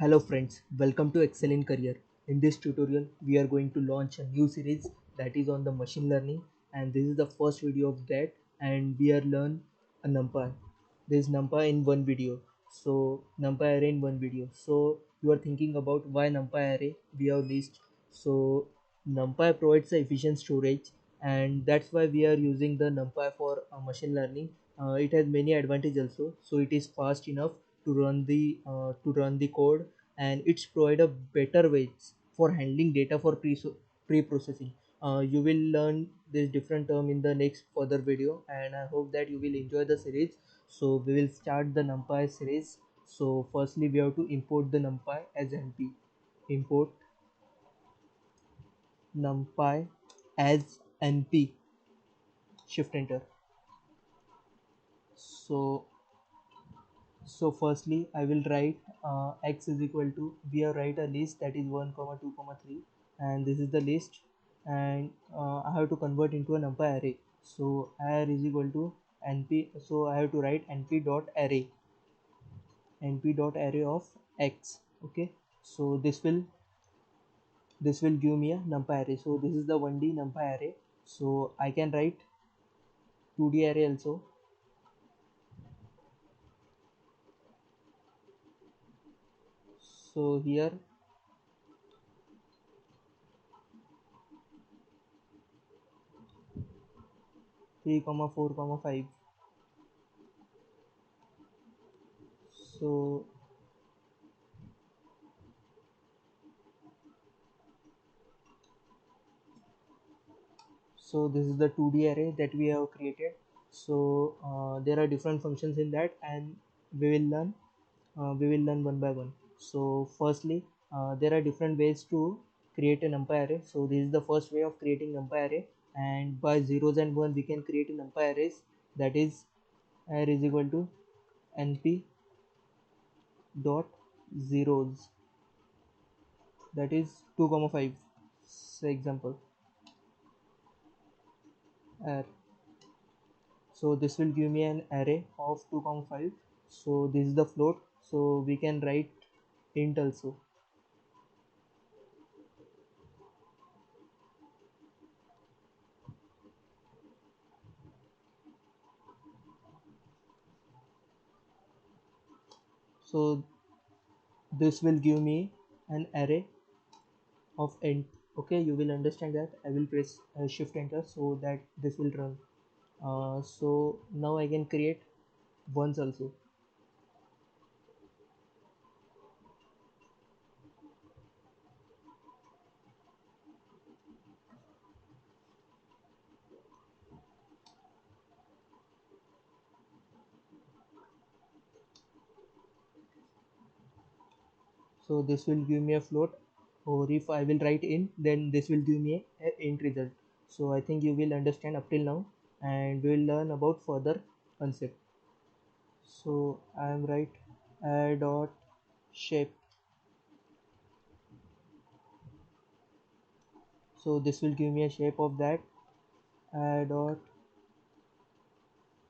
Hello friends, welcome to Excel in Career. In this tutorial, we are going to launch a new series that is on the machine learning, and this is the first video of that, and we are learn a NumPy. There is NumPy in one video, so NumPy array in one video. So you are thinking about why NumPy array we have list. So NumPy provides a efficient storage, and that's why we are using the NumPy for machine learning. It has many advantages also, so it is fast enough to run the code, and it's provide a better ways for handling data for pre-processing. You will learn this different term in the next further video, and I hope that you will enjoy the series. So we will start the NumPy series. So firstly we have to import the NumPy as NP. Import NumPy as NP. Shift enter. So So firstly, I will write x is equal to, we have write a list that is 1 comma 2 comma 3, and this is the list, and I have to convert into a NumPy array. So array is equal to np, so I have to write np dot array of x. Okay, so this will give me a NumPy array. So this is the 1D NumPy array. So I can write 2D array also. So here 3 comma 4 comma 5. So this is the 2D array that we have created. So there are different functions in that, and we will learn one by one. So firstly, there are different ways to create a NumPy array. So this is the first way of creating NumPy array, and by zeros and one we can create a NumPy arrays. That is array is equal to np dot zeros, that is 2 comma 5. So example array. So this will give me an array of 2 comma 5. So this is the float, so we can write int also. So this will give me an array of int. Okay, you will understand that. I will press shift enter so that this will run. So now I can create ones also. So this will give me a float, or if I will write in, then this will give me a int result. So I think you will understand up till now, and we will learn about further concept. So I am right add dot shape. So this will give me a shape of that. Add dot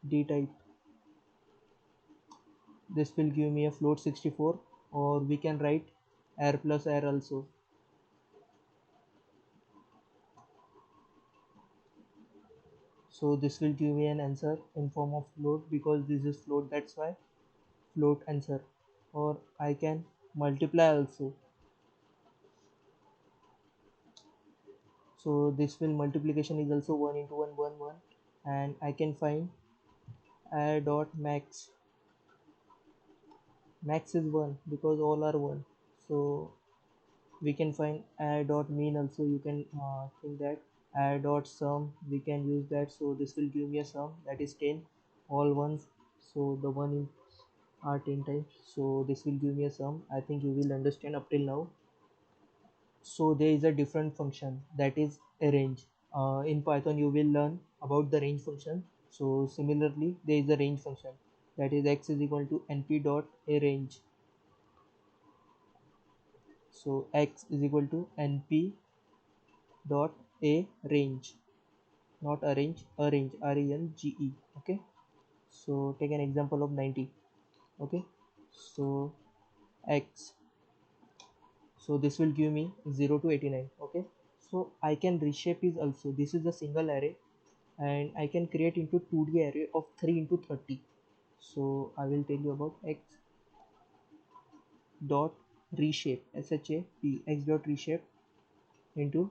d type. This will give me a float 64, or we can write r plus r also. So this will give me an answer in form of float, because this is float, that's why float answer. Or I can multiply also. So this will multiplication is also 1 into 1 1 1, and I can find r dot max. Max is 1 because all are 1. So we can find r dot mean also. You can think that r dot sum, we can use that. So this will give me a sum that is 10, all ones. So the one in are 10 times, so this will give me a sum. I think you will understand up till now. So there is a different function that is a range. In Python you will learn about the range function. So similarly there is a range function, that is x is equal to np dot a range. So x is equal to np dot a range, not arrange, arrange, R-E-N-G-E. Okay, so take an example of 90. Okay, so x So this will give me 0 to 89. Okay, so I can reshape is also, this is a single array and I can create into 2D array of 3 into 30. So I will tell you about x dot reshape, x dot reshape into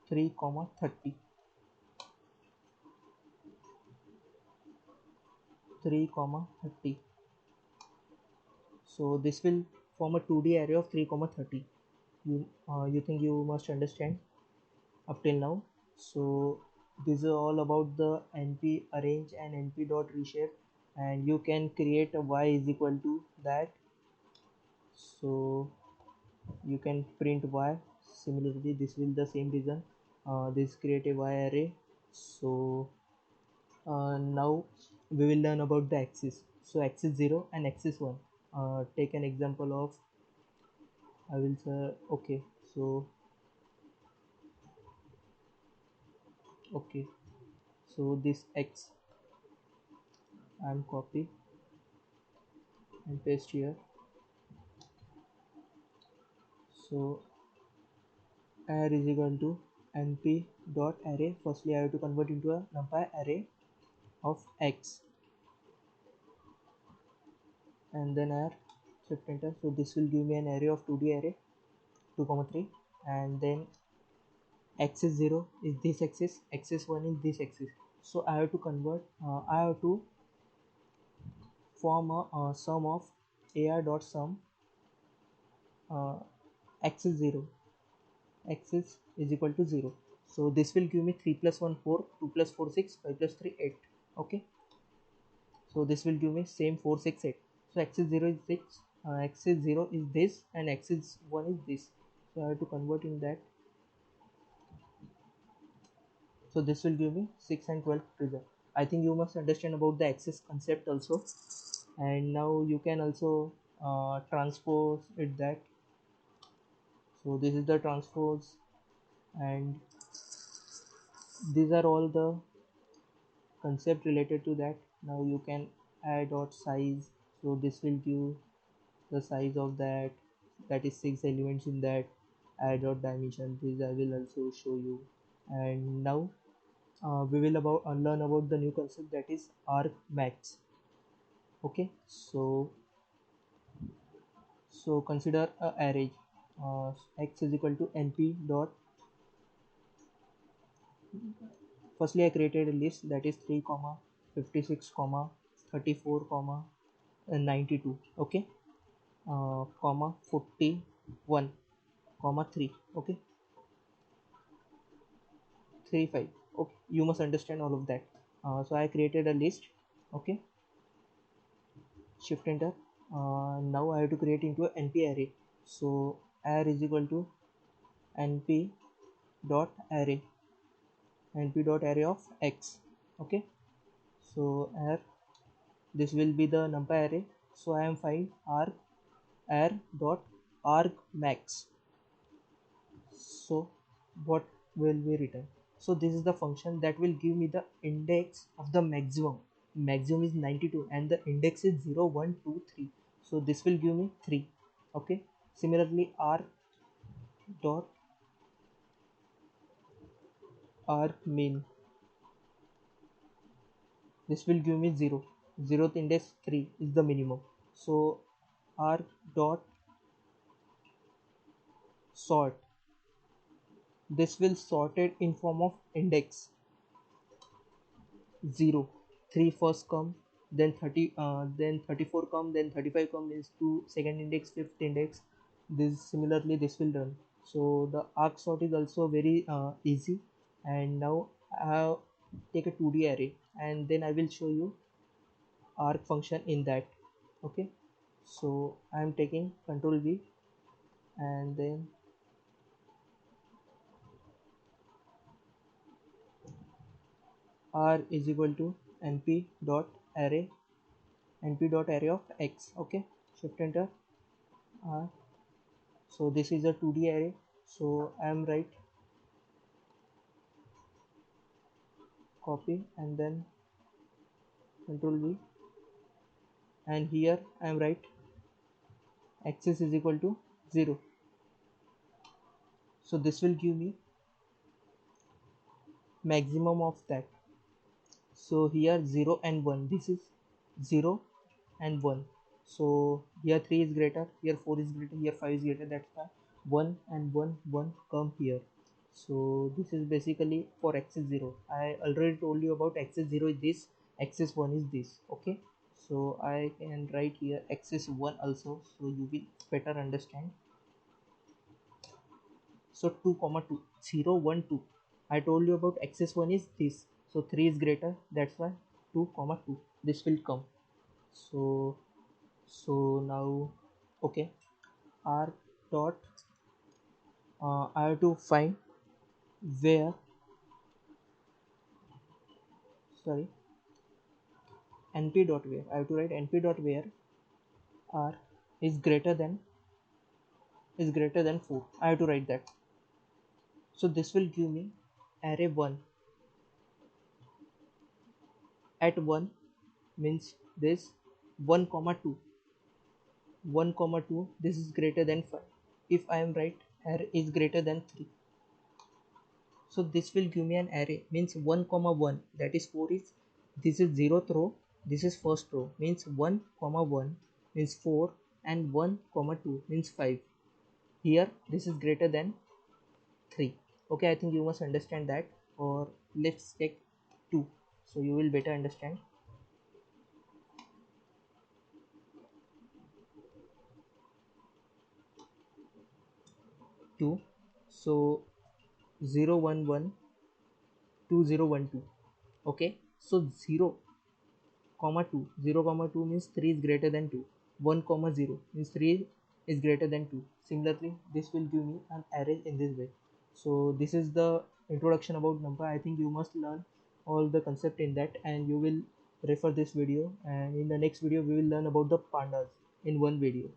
3 comma 30, 3 comma 30. So this will form a 2D array of 3 comma 30. You think you must understand up till now. So this is all about the np arrange and np dot reshape, and you can create a y is equal to that. So you can print y. Similarly, this will the same reason. This create a y array. So now we will learn about the axis. So axis 0 and axis 1. Take an example of, I will say, okay, so okay, so this x I'm copy and paste here. So array is equal to np dot array. Firstly I have to convert into a numpy array of x, and then add shift enter. So this will give me an array of 2D array 2 comma 3, and then axis 0 is this axis, axis 1 is this axis. So I have to convert, I have to form a sum of ar dot sum uh, axis 0, axis is equal to 0. So this will give me 3 plus 1 4, 2 plus 4 6, 5 plus 3 8. Okay, so this will give me same 4 6 8. So axis 0 is 6, axis 0 is this, and axis 1 is this. So I have to convert in that. So this will give me 6 and 12 result. I think you must understand about the axis concept also, and now you can also transpose it that. So this is the transpose, and these are all the concept related to that. Now you can add dot size. So this will give the size of that, that is 6 elements in that. Add dot dimension, this I will also show you. And now we will learn about the new concept, that is argmax. Okay, so consider a array, x is equal to np dot, firstly I created a list, that is 3 comma 56 comma 34 comma 92. Okay, comma 41 comma 3. Okay, 35. Okay, you must understand all of that. So I created a list. Okay, shift enter. Now I have to create into a np array. So array is equal to np dot array, np dot array of x. Okay, so array, this will be the numpy array. So I am find arg dot argmax. So what will be written? So this is the function that will give me the index of the maximum. Maximum is 92 and the index is 0 1 2 3. So this will give me 3. Okay, similarly r dot argmin, this will give me 0. 0th index 3 is the minimum. So r dot sort, this will sorted in form of index 0, 3 first come, then 30, then 34 come, then 35 come, is to second index, fifth index. This similarly this will run. So the arc sort is also very easy. And now I take a 2D array, and then I will show you arc function in that. Okay, so I am taking control V, and then r is equal to np dot array, np dot array of x. Okay, shift enter. R, so this is a 2D array. So I am right, copy, and then control V, and here I am right axis is equal to 0. So this will give me maximum of that. So here 0 and 1, this is 0 and 1. So here 3 is greater, here 4 is greater, here 5 is greater, that's why 1 and 1 1 come here. So this is basically for axis 0. I already told you about axis 0 is this, axis 1 is this. Okay, so I can write here axis 1 also, so you will better understand. So 2 comma 2, 0 1 2. I told you about axis 1 is this, so 3 is greater, that's why 2 comma 2 this will come. So now, okay, r dot, I have to find where, sorry, np dot where, I have to write np dot where r is greater than 4. I have to write that. So this will give me array 1 at 1 means this 1 comma 2, 1 comma 2 this is greater than 5. If I am right, array is greater than 3, so this will give me an array means 1 comma 1, that is 4 is, this is 0th row, this is first row, means 1 comma 1 means 4 and 1 comma 2 means 5. Here this is greater than 3. Okay, I think you must understand that. Or let's take 2, so you will better understand. 2, so 0 1 1 2 0 1 2. Okay, so 0 comma 2, 0 comma 2 means 3 is greater than 2, 1 comma 0 means 3 is greater than 2. Similarly this will give me an array in this way. So this is the introduction about number. I think you must learn all the concept in that, and you will refer this video, and in the next video we will learn about the pandas in one video.